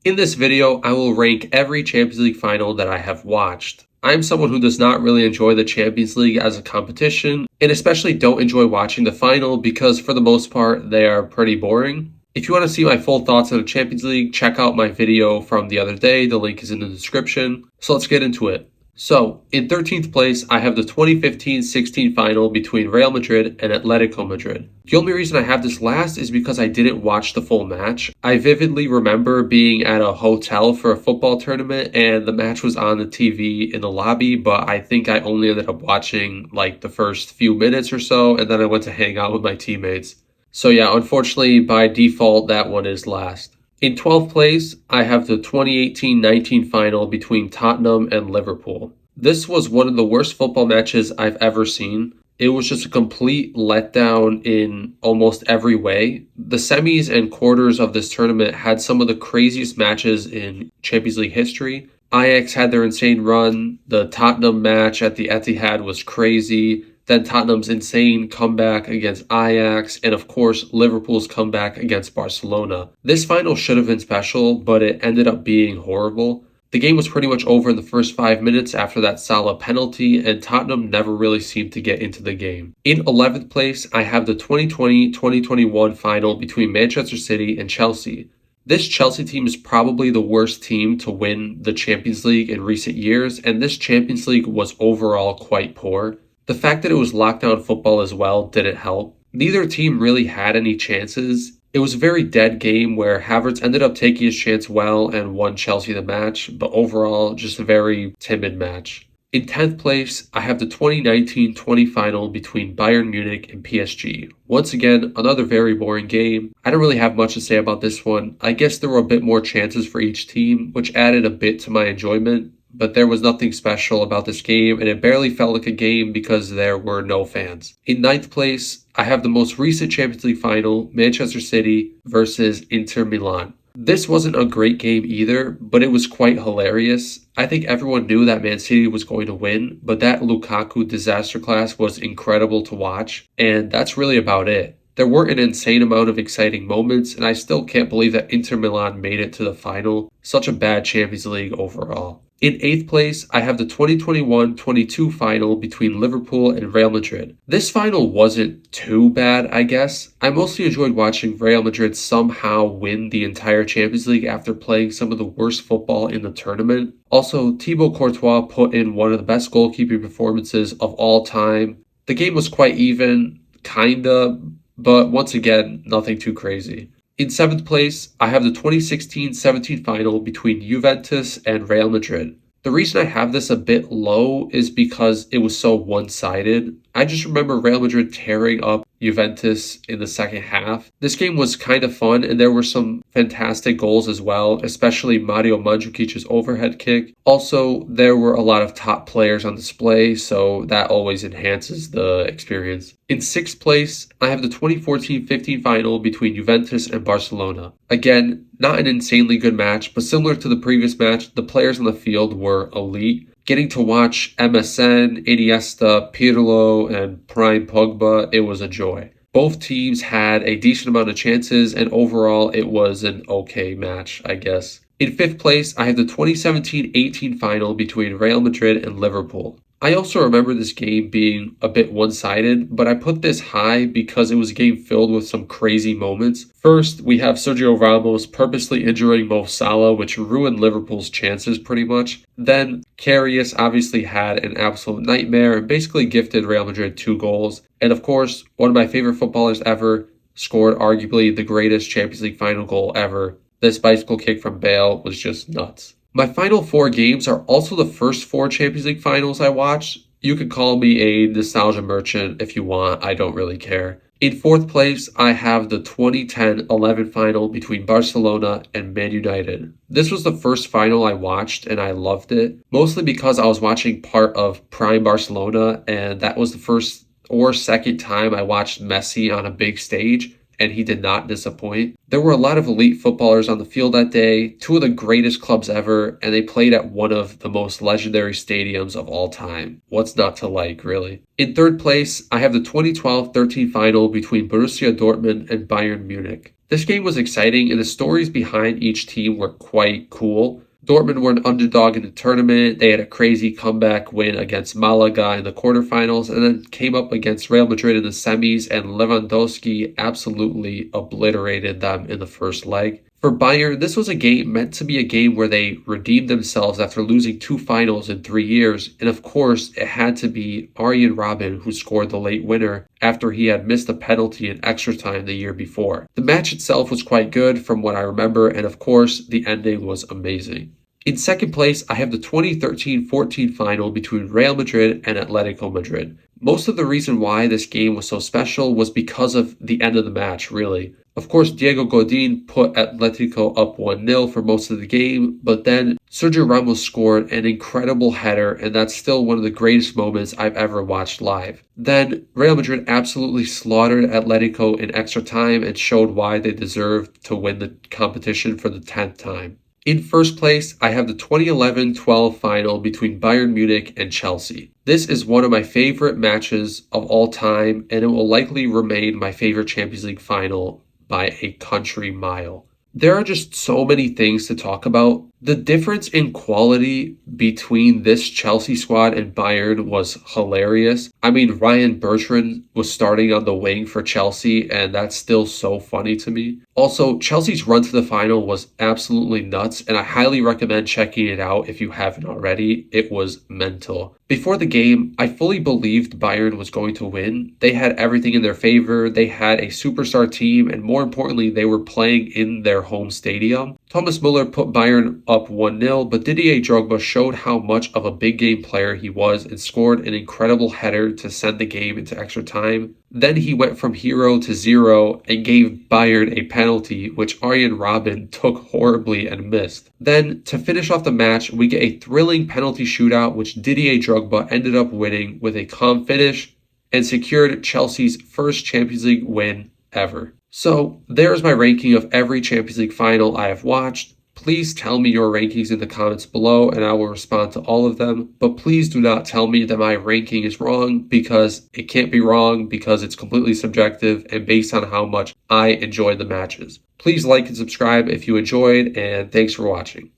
In this video, I will rank every Champions League final that I have watched. I'm someone who does not really enjoy the Champions League as a competition, and especially don't enjoy watching the final because for the most part, they are pretty boring. If you want to see my full thoughts on the Champions League, check out my video from the other day. The link is in the description. So let's get into it. So, in 13th place, I have the 2015-16 final between Real Madrid and Atletico Madrid. The only reason I have this last is because I didn't watch the full match. I vividly remember being at a hotel for a football tournament and the match was on the TV in the lobby, but I think I only ended up watching like the first few minutes or so, and then I went to hang out with my teammates. So yeah, unfortunately, by default, that one is last. In 12th place, I have the 2018-19 final between Tottenham and Liverpool. This was one of the worst football matches I've ever seen. It was just a complete letdown in almost every way. The semis and quarters of this tournament had some of the craziest matches in Champions League history. Ajax had their insane run. The Tottenham match at the Etihad was crazy. Then Tottenham's insane comeback against Ajax, and of course, Liverpool's comeback against Barcelona. This final should have been special, but it ended up being horrible. The game was pretty much over in the first 5 minutes after that Salah penalty, and Tottenham never really seemed to get into the game. In 11th place, I have the 2020-2021 final between Manchester City and Chelsea. This Chelsea team is probably the worst team to win the Champions League in recent years, and this Champions League was overall quite poor. The fact that it was lockdown football as well didn't help. Neither team really had any chances. It was a very dead game where Havertz ended up taking his chance well and won Chelsea the match, but overall, just a very timid match. In 10th place, I have the 2019-20 final between Bayern Munich and PSG. Once again, another very boring game. I don't really have much to say about this one. I guess there were a bit more chances for each team, which added a bit to my enjoyment. But there was nothing special about this game, and it barely felt like a game because there were no fans. In 9th place, I have the most recent Champions League final, Manchester City versus Inter Milan. This wasn't a great game either, but it was quite hilarious. I think everyone knew that Man City was going to win, but that Lukaku disaster class was incredible to watch, and that's really about it. There were an insane amount of exciting moments, and I still can't believe that Inter Milan made it to the final. Such a bad Champions League overall. In 8th place, I have the 2021-22 final between Liverpool and Real Madrid. This final wasn't too bad, I guess. I mostly enjoyed watching Real Madrid somehow win the entire Champions League after playing some of the worst football in the tournament. Also, Thibaut Courtois put in one of the best goalkeeping performances of all time. The game was quite even, kinda, but once again, nothing too crazy. In 7th place, I have the 2016-17 final between Juventus and Real Madrid. The reason I have this a bit low is because it was so one-sided. I just remember Real Madrid tearing up Juventus in the second half. This game was kind of fun, and there were some fantastic goals as well, especially Mario Mandžukic's overhead kick. Also, there were a lot of top players on display, so that always enhances the experience. In 6th place, I have the 2014-15 final between Juventus and Barcelona. Again, not an insanely good match, but similar to the previous match, the players on the field were elite. Getting to watch MSN, Iniesta, Pirlo, and Prime Pogba, it was a joy. Both teams had a decent amount of chances, and overall, it was an okay match, I guess. In 5th place, I have the 2017-18 final between Real Madrid and Liverpool. I also remember this game being a bit one-sided, but I put this high because it was a game filled with some crazy moments. First, we have Sergio Ramos purposely injuring Mo Salah, which ruined Liverpool's chances pretty much. Then, Karius obviously had an absolute nightmare and basically gifted Real Madrid 2 goals. And of course, one of my favorite footballers ever scored arguably the greatest Champions League final goal ever. This bicycle kick from Bale was just nuts. My final 4 games are also the first 4 Champions League finals I watched. You could call me a nostalgia merchant if you want, I don't really care. In 4th place, I have the 2010-11 final between Barcelona and Man United. This was the first final I watched and I loved it, mostly because I was watching part of Prime Barcelona and that was the first or second time I watched Messi on a big stage. And he did not disappoint. There were a lot of elite footballers on the field that day, 2 of the greatest clubs ever, and they played at one of the most legendary stadiums of all time. What's not to like, really? In 3rd place, I have the 2012-13 final between Borussia Dortmund and Bayern Munich. This game was exciting, and the stories behind each team were quite cool. Dortmund were an underdog in the tournament. They had a crazy comeback win against Malaga in the quarterfinals and then came up against Real Madrid in the semis, and Lewandowski absolutely obliterated them in the first leg. For Bayern, this was a game meant to be a game where they redeemed themselves after losing 2 finals in 3 years, and of course, it had to be Arjen Robben who scored the late winner after he had missed a penalty in extra time the year before. The match itself was quite good from what I remember, and of course, the ending was amazing. In second place, I have the 2013-14 final between Real Madrid and Atletico Madrid. Most of the reason why this game was so special was because of the end of the match, really. Of course, Diego Godin put Atletico up 1-0 for most of the game, but then Sergio Ramos scored an incredible header, and that's still one of the greatest moments I've ever watched live. Then Real Madrid absolutely slaughtered Atletico in extra time and showed why they deserved to win the competition for the 10th time. In first place, I have the 2011-12 final between Bayern Munich and Chelsea. This is one of my favorite matches of all time, and it will likely remain my favorite Champions League final by a country mile. There are just so many things to talk about. The difference in quality between this Chelsea squad and Bayern was hilarious. I mean, Ryan Bertrand was starting on the wing for Chelsea, and that's still so funny to me. Also, Chelsea's run to the final was absolutely nuts, and I highly recommend checking it out if you haven't already. It was mental. Before the game, I fully believed Bayern was going to win. They had everything in their favor. They had a superstar team, and more importantly, they were playing in their home stadium. Thomas Muller put Bayern up 1-0, but Didier Drogba showed how much of a big game player he was and scored an incredible header to send the game into extra time. Then he went from hero to zero and gave Bayern a penalty, which Arjen Robben took horribly and missed. Then, to finish off the match, we get a thrilling penalty shootout, which Didier Drogba ended up winning with a calm finish and secured Chelsea's first Champions League win ever. So, there's my ranking of every Champions League final I have watched. Please tell me your rankings in the comments below and I will respond to all of them. But please do not tell me that my ranking is wrong, because it can't be wrong, because it's completely subjective and based on how much I enjoyed the matches. Please like and subscribe if you enjoyed, and thanks for watching.